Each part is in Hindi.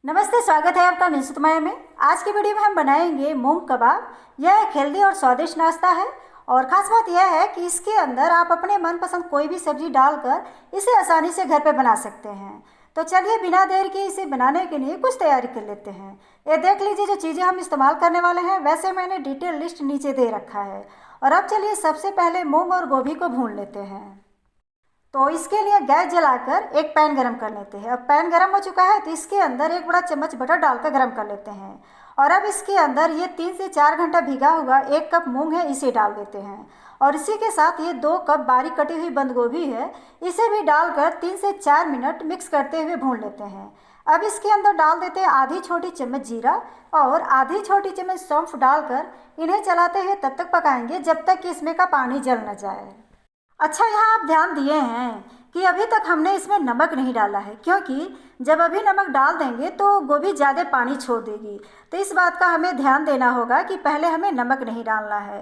नमस्ते, स्वागत है आपका निश्चित माया में। आज की वीडियो में हम बनाएंगे मूंग कबाब। यह एक हेल्दी और स्वादिष्ट नाश्ता है और ख़ास बात यह है कि इसके अंदर आप अपने मनपसंद कोई भी सब्जी डालकर इसे आसानी से घर पे बना सकते हैं। तो चलिए बिना देर के इसे बनाने के लिए कुछ तैयारी कर लेते हैं। ये देख लीजिए, जो चीज़ें हम इस्तेमाल करने वाले हैं वैसे मैंने डिटेल लिस्ट नीचे दे रखा है। और अब चलिए सबसे पहले मूँग और गोभी को भून लेते हैं। तो इसके लिए गैस जलाकर एक पैन गरम कर लेते हैं। अब पैन गरम हो चुका है तो इसके अंदर एक बड़ा चम्मच बटर डालकर गरम कर लेते हैं। और अब इसके अंदर ये 3 से 4 घंटा भिगा हुआ 1 कप मूंग है, इसे डाल देते हैं। और इसी के साथ ये 2 कप बारीक कटी हुई बंद गोभी है, इसे भी डालकर 3 से 4 मिनट मिक्स करते हुए भून लेते हैं। अब इसके अंदर डाल देते हैं आधी छोटी चम्मच जीरा और आधी छोटी चम्मच सौंफ डालकर इन्हें चलाते हुए तब तक पकाएंगे जब तक कि इसमें का पानी जल न जाए। अच्छा, यहाँ आप ध्यान दिए हैं कि अभी तक हमने इसमें नमक नहीं डाला है, क्योंकि जब अभी नमक डाल देंगे तो गोभी ज़्यादा पानी छोड़ देगी। तो इस बात का हमें ध्यान देना होगा कि पहले हमें नमक नहीं डालना है।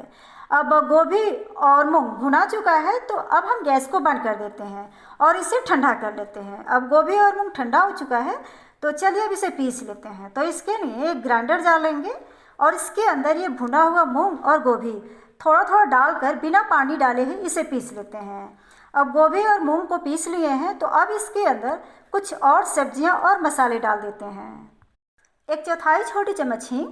अब गोभी और मूंग भुना चुका है तो अब हम गैस को बंद कर देते हैं और इसे ठंडा कर लेते हैं। अब गोभी और मूंग ठंडा हो चुका है तो चलिए अब इसे पीस लेते हैं। तो इसके लिए एक ग्राइंडर डालेंगे और इसके अंदर ये भुना हुआ मूंग और गोभी थोड़ा थोड़ा डालकर बिना पानी डाले ही इसे पीस लेते हैं। अब गोभी और मूंग को पीस लिए हैं तो अब इसके अंदर कुछ और सब्जियां और मसाले डाल देते हैं। 1/4 छोटी चम्मच हींग,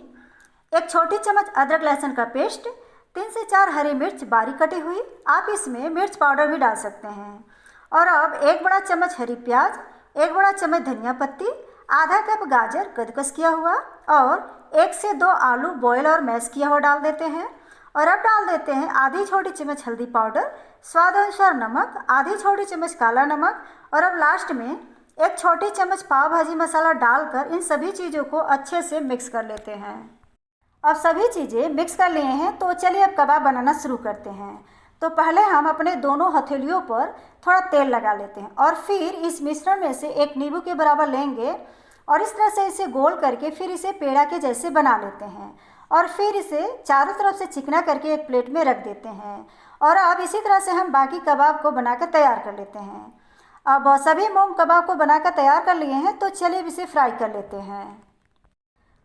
1 छोटी चम्मच अदरक लहसुन का पेस्ट, 3 से 4 हरी मिर्च बारीक कटी हुई, आप इसमें मिर्च पाउडर भी डाल सकते हैं। और अब 1 बड़ा चम्मच हरी प्याज, 1 बड़ा चम्मच धनिया पत्ती, आधा कप गाजर कद्दूकस किया हुआ और 1 से 2 आलू बॉयल और मैश किया हुआ डाल देते हैं। और अब डाल देते हैं आधी छोटी चम्मच हल्दी पाउडर, स्वाद अनुसार नमक, आधी छोटी चम्मच काला नमक और अब लास्ट में 1 छोटी चम्मच पाव भाजी मसाला डालकर इन सभी चीज़ों को अच्छे से मिक्स कर लेते हैं। अब सभी चीज़ें मिक्स कर लिए हैं तो चलिए अब कबाब बनाना शुरू करते हैं। तो पहले हम अपने दोनों हथेलियों पर थोड़ा तेल लगा लेते हैं और फिर इस मिश्रण में से एक नींबू के बराबर लेंगे और इस तरह से इसे गोल करके फिर इसे पेड़ा के जैसे बना लेते हैं और फिर इसे चारों तरफ से चिकना करके एक प्लेट में रख देते हैं। और अब इसी तरह से हम बाकी कबाब को बनाकर तैयार कर लेते हैं। अब सभी मूंग कबाब को बनाकर तैयार कर लिए हैं तो चलिए अब इसे फ्राई कर लेते हैं।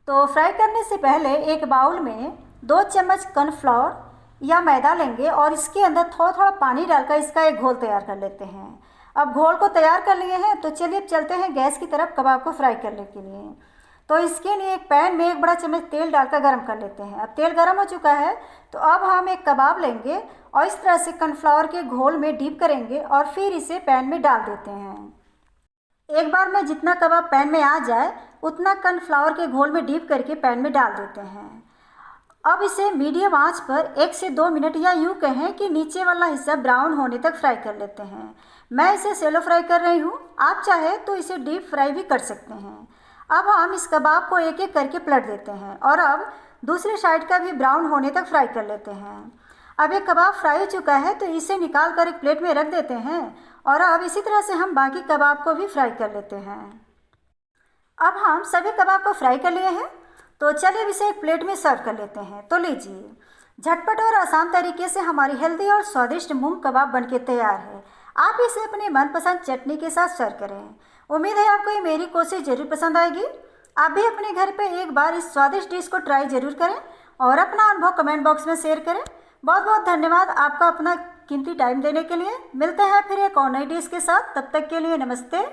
तो फ्राई करने से पहले एक बाउल में 2 चम्मच कॉर्नफ्लोर या मैदा लेंगे और इसके अंदर थोड़ा थोड़ा पानी डालकर इसका एक घोल तैयार कर लेते हैं। अब घोल को तैयार कर लिए हैं तो चलिए अब चलते हैं गैस की तरफ कबाब को फ्राई करने के लिए। तो इसके लिए एक पैन में 1 बड़ा चम्मच तेल डालकर गर्म कर लेते हैं। अब तेल गर्म हो चुका है तो अब हम एक कबाब लेंगे और इस तरह से कॉर्नफ्लावर के घोल में डीप करेंगे और फिर इसे पैन में डाल देते हैं। एक बार में जितना कबाब पैन में आ जाए उतना कॉर्नफ्लावर के घोल में डीप करके पैन में डाल देते हैं। अब इसे मीडियम आंच पर 1 से 2 मिनट या यूँ कहें कि नीचे वाला हिस्सा ब्राउन होने तक फ्राई कर लेते हैं। मैं इसे सेलो फ्राई कर रही हूँ, आप चाहे तो इसे डीप फ्राई भी कर सकते हैं। अब हम इस कबाब को एक एक करके पलट देते हैं और अब दूसरी साइड का भी ब्राउन होने तक फ्राई कर लेते हैं। अब एक कबाब फ्राई हो चुका है तो इसे निकाल कर एक प्लेट में रख देते हैं और अब इसी तरह से हम बाकी कबाब को भी फ्राई कर लेते हैं। अब हम सभी कबाब को फ्राई कर लिए हैं तो चलिए अब इसे एक प्लेट में सर्व कर लेते हैं। तो लीजिए, झटपट और आसान तरीके से हमारी हेल्दी और स्वादिष्ट मूंग कबाब बनके तैयार है। आप इसे अपने मनपसंद चटनी के साथ सर्व करें। उम्मीद है आपको ये मेरी कोशिश जरूर पसंद आएगी। आप भी अपने घर पे एक बार इस स्वादिष्ट डिश को ट्राई जरूर करें और अपना अनुभव कमेंट बॉक्स में शेयर करें। बहुत बहुत धन्यवाद आपका अपना कीमती टाइम देने के लिए। मिलते हैं फिर एक और नई डिश के साथ, तब तक के लिए नमस्ते।